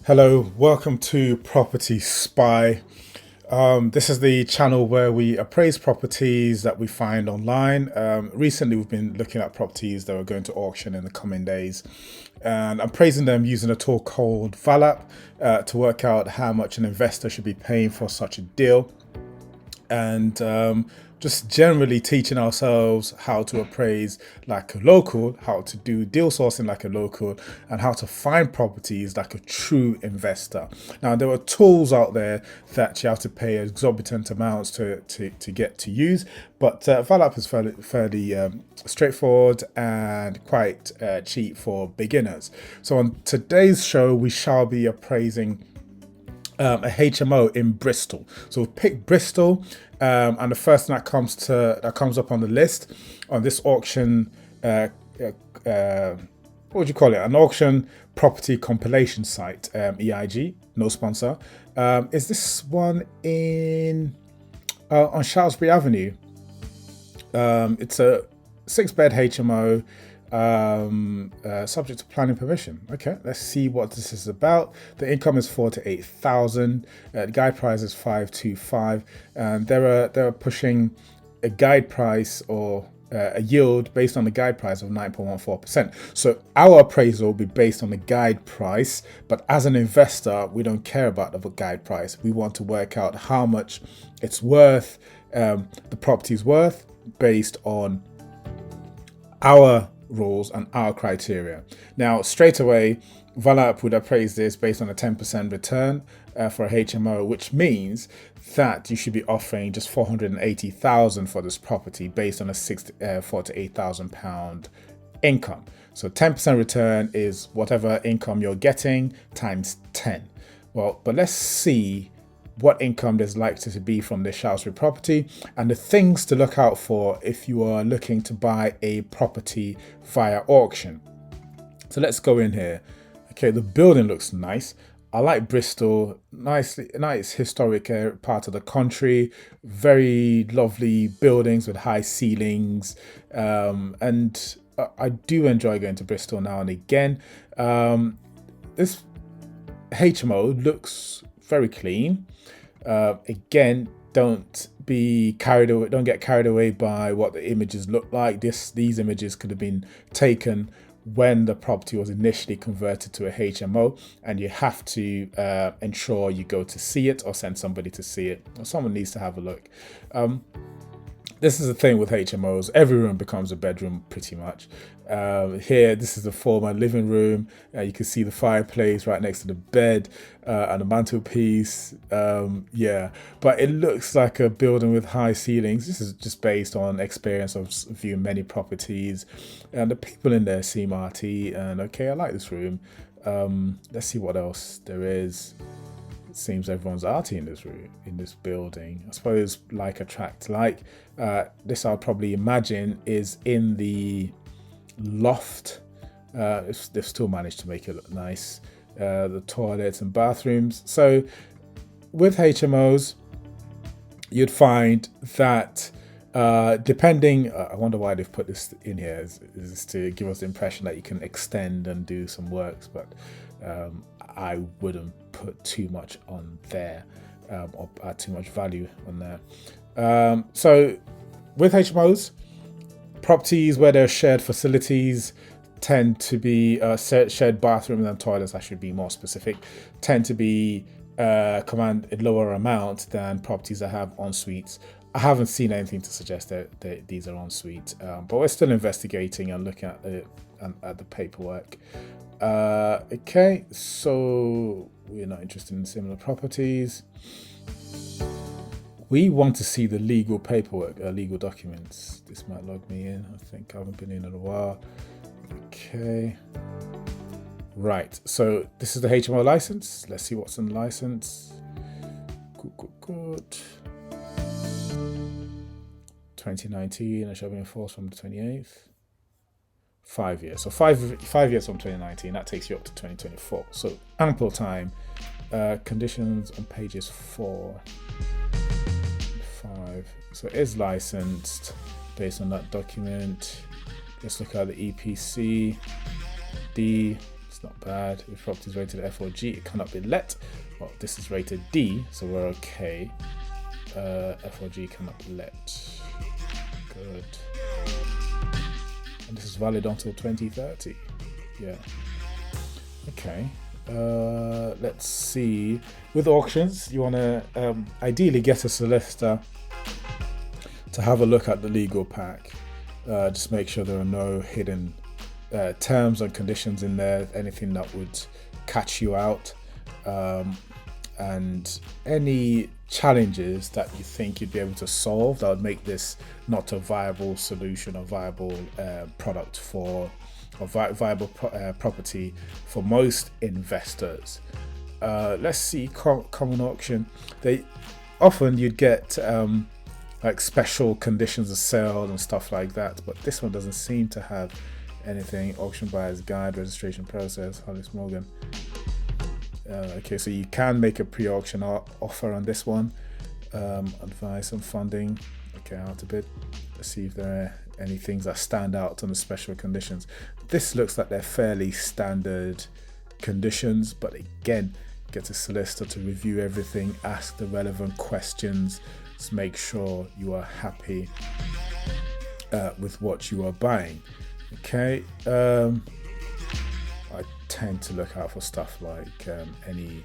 Hello, welcome to Property Spy. This is the channel where we appraise properties that we find online. Recently, we've been looking at properties that are going to auction in the coming days, and I'm praising them using a tool called Valap to work out how much an investor should be paying for such a deal, and just generally teaching ourselves how to appraise like a local, how to do deal sourcing like a local, and how to find properties like a true investor. Now, there are tools out there that you have to pay exorbitant amounts to get to use, but Valap is fairly straightforward and quite cheap for beginners. So on today's show, we shall be appraising a HMO in Bristol. So we've picked Bristol, and the first thing that comes up on the list on this auction, what would you call it? An auction property compilation site, EIG, no sponsor. Is this one in on Shaftesbury Avenue? It's a 6-bed HMO. Subject to planning permission. Okay, let's see what this is about. The income is 4 to 8,000. The guide price is 525, and they're pushing a guide price or a yield based on the guide price of 9.14%. So our appraisal will be based on the guide price, but as an investor, we don't care about the guide price. We want to work out how much it's worth, the property's worth, based on our rules and our criteria. Now, straight away, Valap would appraise this based on a 10% return for a HMO, which means that you should be offering just 480,000 for this property based on a 4 to 8,000 pound income. So 10% return is whatever income you're getting times 10. Well, but let's see what income there's likely to be from this Shaftesbury property and the things to look out for if you are looking to buy a property via auction. So let's go in here. Okay, the building looks nice. I like Bristol, nice historic part of the country, very lovely buildings with high ceilings, and I do enjoy going to Bristol now and again. This HMO looks very clean. Again, don't get carried away by what the images look like. These images could have been taken when the property was initially converted to a HMO, and you have to ensure you go to see it or send somebody to see it, or someone needs to have a look. This is the thing with HMOs. Every room becomes a bedroom pretty much. Here, this is the former living room. You can see the fireplace right next to the bed and the mantelpiece. Yeah, but it looks like a building with high ceilings. This is just based on experience of viewing many properties. And the people in there seem arty. And okay, I like this room. Let's see what else there is. Seems everyone's arty in this building. I suppose like attract like. This I'll probably imagine is in the loft. They've still managed to make it look nice. The toilets and bathrooms. So with HMOs, you'd find that depending, I wonder why they've put this in here, is to give us the impression that you can extend and do some works, but I wouldn't put too much on there or add too much value on there. So with HMOs, properties where there are shared facilities tend to be shared bathrooms and toilets, I should be more specific, tend to be command a lower amount than properties that have en suites. I haven't seen anything to suggest that these are en suite, but we're still investigating and looking at the paperwork. Okay, so we're not interested in similar properties. We want to see the legal paperwork, legal documents. This might log me in. I think I haven't been in a while. Okay. Right, so this is the HMO license. Let's see what's in the license. Good. 2019, it shall be enforced from the 28th. 5 years. So five years from 2019, that takes you up to 2024. So ample time. Conditions on pages 4 and 5. So it is licensed based on that document. Let's look at the EPC. It's not bad. If property is rated F or G, it cannot be let. Well, this is rated D, so we're okay. F or G cannot be let. Good. And this is valid until 2030. Yeah. Okay. Let's see. With auctions, you want to ideally get a solicitor to have a look at the legal pack. Just make sure there are no hidden terms and conditions in there, anything that would catch you out, and any challenges that you think you'd be able to solve that would make this not a viable solution or viable product for or viable property for most investors. Let's see, common auction. They often you'd get like special conditions of sale and stuff like that, but this one doesn't seem to have anything. Auction buyer's guide, registration process, Hollis Morgan. Okay, so you can make a pre-auction offer on this one. Advice on funding. Okay, how to bid. Let's see if there are any things that stand out on the special conditions. This looks like they're fairly standard conditions, but again, get a solicitor to review everything, ask the relevant questions, to make sure you are happy with what you are buying. Okay, I tend to look out for stuff like any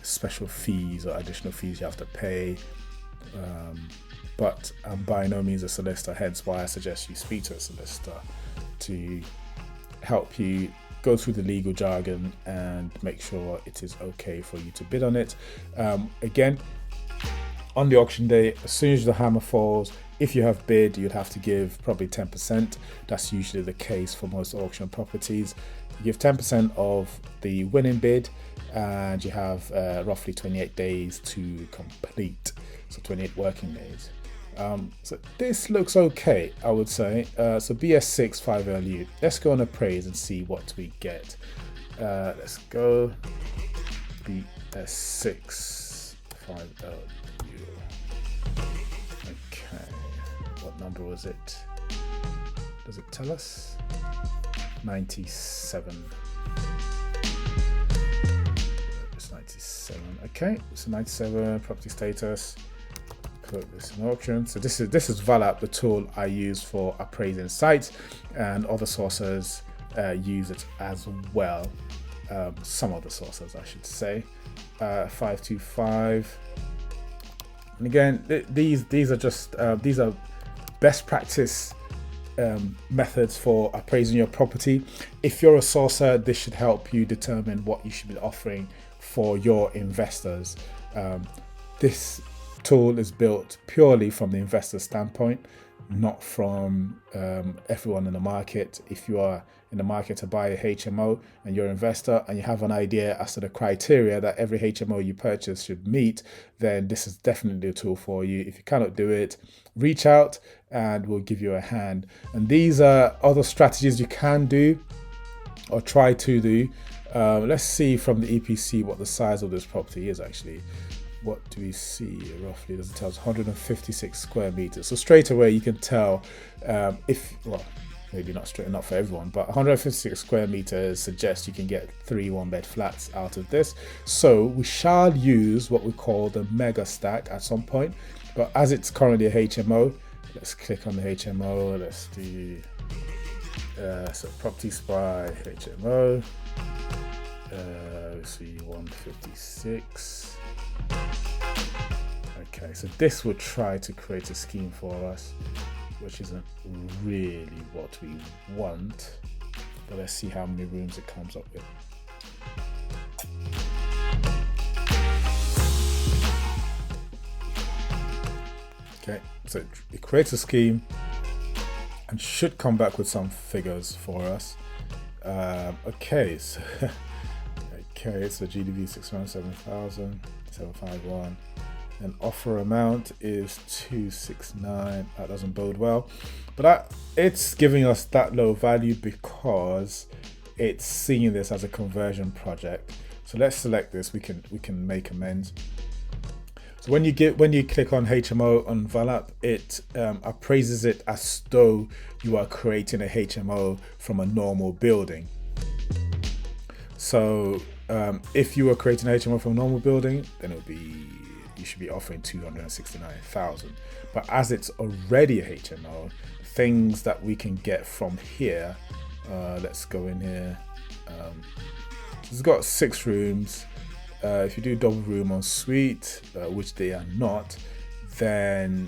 special fees or additional fees you have to pay, but I'm by no means a solicitor, hence why I suggest you speak to a solicitor to help you go through the legal jargon and make sure it is okay for you to bid on it. Again, on the auction day, as soon as the hammer falls, if you have bid, you'd have to give probably 10%. That's usually the case for most auction properties. You give 10% of the winning bid, and you have roughly 28 days to complete, so 28 working days. So this looks okay, I would say. So BS6 5LU. Let's go on appraise and see what we get. Let's go BS6 5LU. Okay, what number was it? Does it tell us? 97. It's 97. Okay, so 97 property status. Put this in auction. So this is Valap, the tool I use for appraising sites, and other sources use it as well. Some other sources, I should say. 525. And again, these are just these are best practice methods for appraising your property. If you're a sourcer, this should help you determine what you should be offering for your investors. This tool is built purely from the investor standpoint, not from everyone in the market. If you are in the market to buy a HMO and you're an investor and you have an idea as to the criteria that every HMO you purchase should meet, then this is definitely a tool for you. If you cannot do it, reach out and we'll give you a hand. And these are other strategies you can do or try to do. Let's see from the EPC what the size of this property is actually. What do we see roughly? Does it tell us 156 square meters? So straight away you can tell well, maybe not straight, not for everyone, but 156 square meters suggests you can get 3 one-bed flats out of this. So we shall use what we call the mega stack at some point, but as it's currently a HMO, let's click on the HMO. Let's do so property spy HMO. Let's see 156. Okay, so this would try to create a scheme for us, which isn't really what we want, but let's see how many rooms it comes up with. Okay, so it creates a scheme and should come back with some figures for us. Okay, so GDV 607,000, 751. And offer amount is 269. That doesn't bode well, but it's giving us that low value because it's seeing this as a conversion project. So let's select this. We can make amends. So when you click on HMO on Valap, it appraises it as though you are creating a HMO from a normal building. So if you were creating an HMO from a normal building, then you should be offering 269,000. But as it's already a HMO, things that we can get from here, let's go in here. It's got 6 rooms. If you do double room en suite, which they are not, then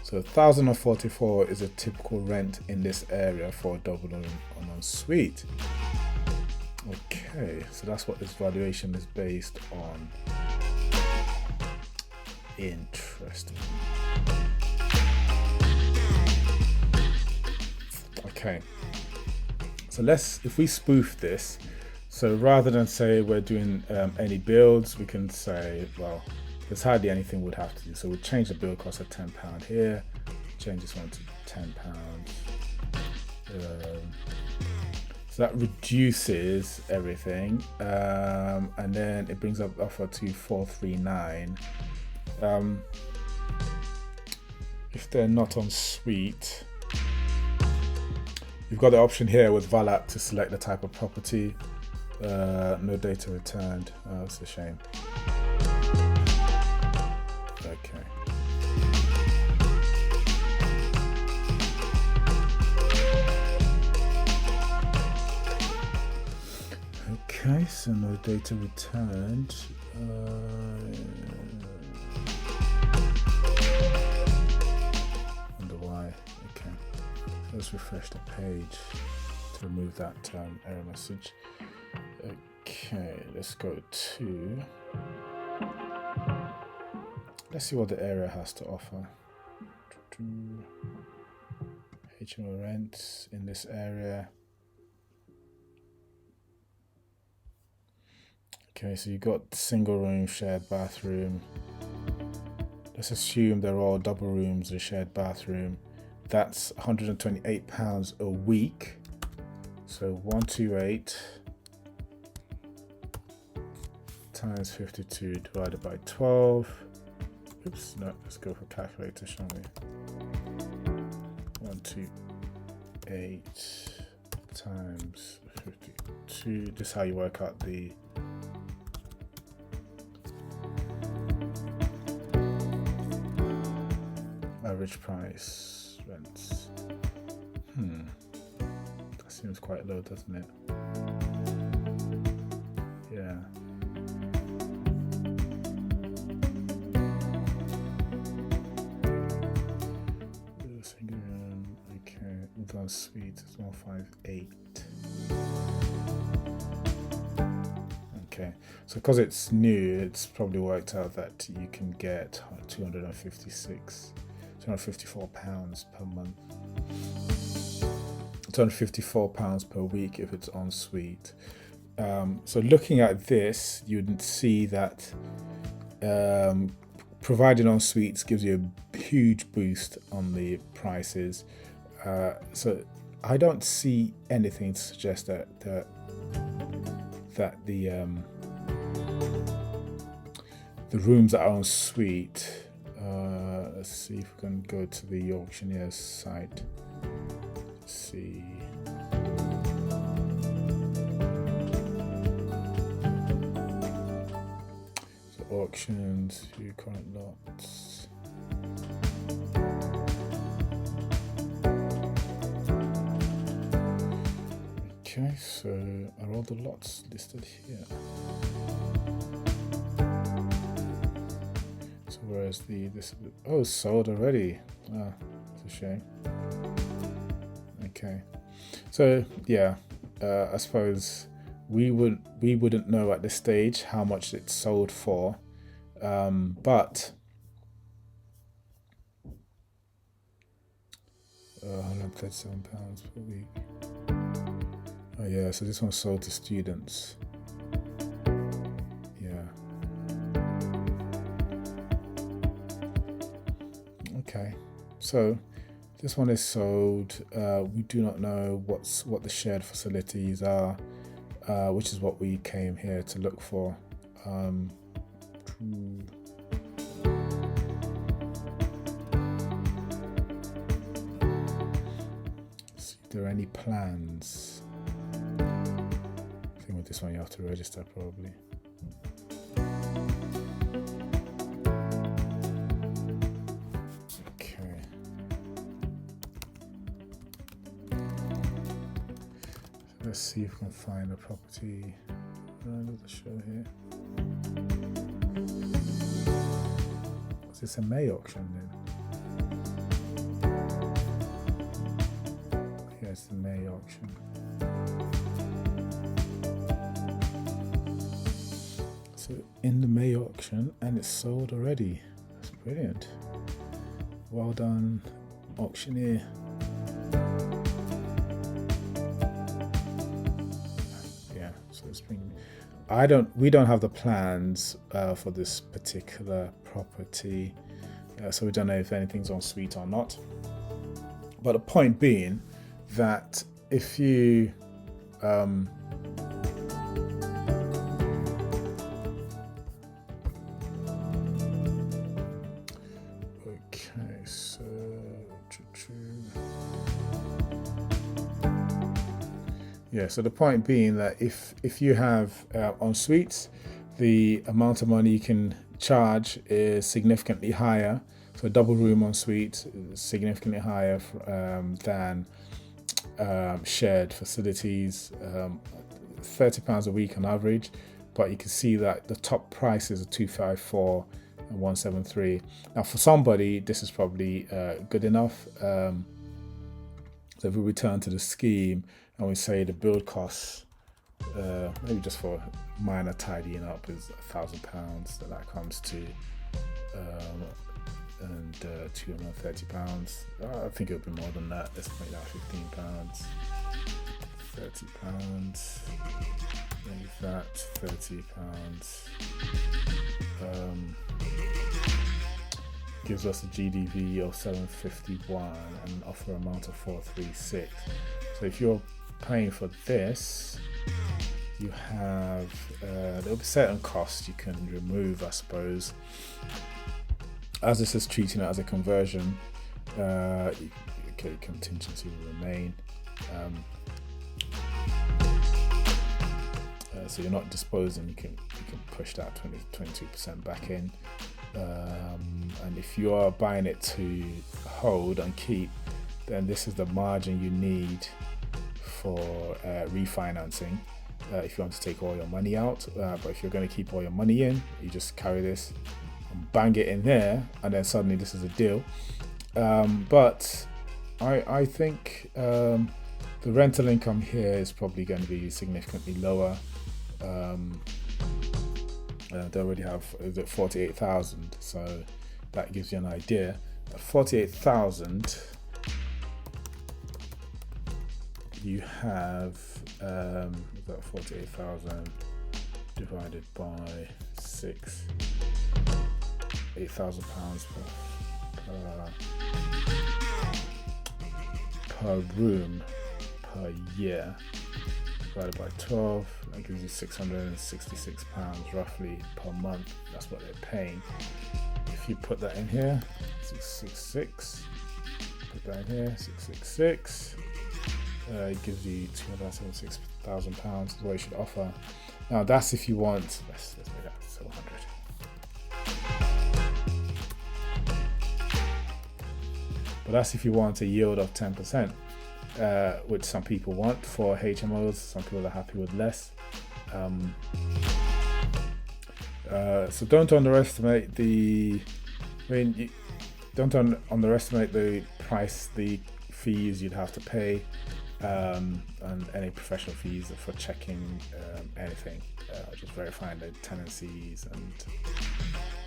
so 1,044 is a typical rent in this area for a double or an en suite. Okay, so that's what this valuation is based on. Interesting. Okay, so if we spoof this, so rather than say we're doing any builds, we can say, well, there's hardly anything we'd have to do. So we'll change the build cost to £10 here, change this one to £10. So that reduces everything, and then it brings up the offer to 439. If they're not en suite, you've got the option here with Valat to select the type of property. No data returned. Oh, that's a shame. Okay. Okay, so no data returned. Wonder why. Okay, let's refresh the page to remove that error message. Okay, let's go to. Let's see what the area has to offer. HMO rents in this area. Okay, so you got single room, shared bathroom. Let's assume they're all double rooms with shared bathroom. That's £128 a week. So 128 times 52 divided by 12. Oops, no, let's go for calculator, shall we? 128 times 52. This is how you work out the average price rents. That seems quite low, doesn't it? Yeah. Okay, Udon Suite is 158. Okay, so because it's new, it's probably worked out that you can get £254 per month. £254 per week if it's en suite. So looking at this, you'd see that providing en suites gives you a huge boost on the prices. So I don't see anything to suggest that the rooms that are en suite. Let's see if we can go to the Auctioneer site. Let's see. So auctions, view current lots. Okay, so are all the lots listed here? So where's this? Oh, it's sold already. Ah, it's a shame. Okay, so yeah, I suppose we wouldn't know at this stage how much it's sold for, but £137 per week. Oh yeah, so this one's sold to students. Yeah. Okay, so this one is sold. We do not know what the shared facilities are, which is what we came here to look for. See if there are any plans. I think with this one you have to register probably. Okay. So let's see if we can find a property around the show here. Is this a May auction then? It's the May auction. So in the May auction, and it's sold already. That's brilliant. Well done, auctioneer. Yeah, so it's been. We don't have the plans for this particular property, so we don't know if anything's en suite or not. But the point being that if you okay, so yeah, so the point being that if you have en suites, the amount of money you can charge is significantly higher. So a double room en suite is significantly higher than shared facilities, £30 a week on average, but you can see that the top prices are 254 and 173. Now for somebody this is probably good enough. So if we return to the scheme and we say the build costs, maybe just for minor tidying up is £1,000, so that comes to and £230. I think it would be more than that. Let's make that £15, £30. Make that £30. Gives us a GDV of 751 and an offer amount of 436. So if you're paying for this, you have there'll be certain costs you can remove, I suppose. As this is treating it as a conversion, okay, contingency will remain. So you're not disposing, you can push that 22% back in. And if you are buying it to hold and keep, then this is the margin you need for refinancing if you want to take all your money out. But if you're going to keep all your money in, you just carry this, bang it in there, and then suddenly this is a deal. But I think the rental income here is probably going to be significantly lower. They already have 48,000, so that gives you an idea. 48,000, you have 48,000 divided by 6. £8,000 per room per year, divided by 12, that gives you £666 roughly per month. That's what they're paying. If you put that in here, 666, put that in here, 666, it gives you £276,000 is what you should offer. Now that's if you want, let's make that 700. But that's if you want a yield of 10%, which some people want for HMOs. Some people are happy with less. So don't underestimate underestimate the price, the fees you'd have to pay, and any professional fees for checking anything, just verifying the tenancies and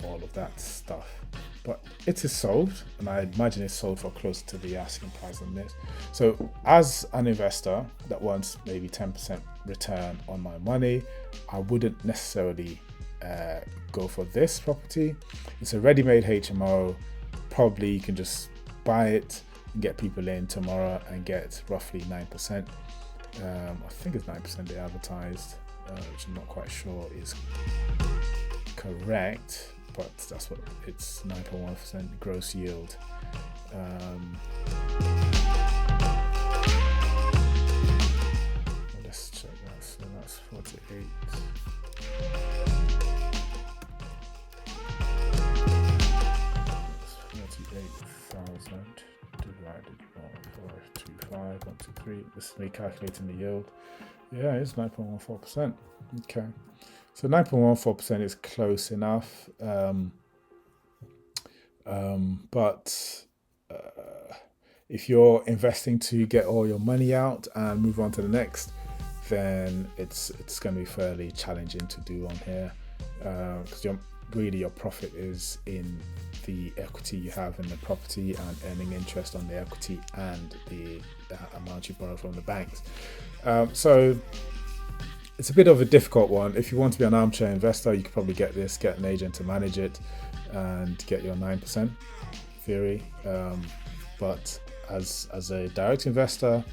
all of that stuff. But it is sold, and I imagine it's sold for close to the asking price on this. So as an investor that wants maybe 10% return on my money, I wouldn't necessarily go for this property. It's a ready-made HMO. Probably you can just buy it and get people in tomorrow and get roughly 9%. I think it's 9% they advertised, which I'm not quite sure is correct, but that's what it's, 9.1% gross yield. 123. This is me calculating the yield. Yeah, it's 9.14%. Okay, so 9.14% is close enough. But if you're investing to get all your money out and move on to the next, then it's going to be fairly challenging to do on here, because your profit is in the equity you have in the property and earning interest on the equity and the amount you borrow from the banks. So it's a bit of a difficult one. If you want to be an armchair investor, you could probably get an agent to manage it and get your 9% theory. But as a direct investor,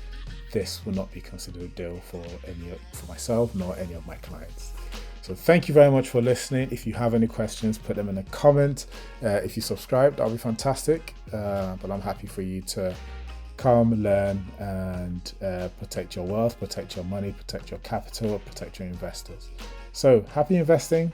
this will not be considered a deal for myself nor any of my clients. So thank you very much for listening. If you have any questions, put them in a comment. If you subscribe, that'll be fantastic. But I'm happy for you to come, learn, and protect your wealth, protect your money, protect your capital, protect your investors. So happy investing.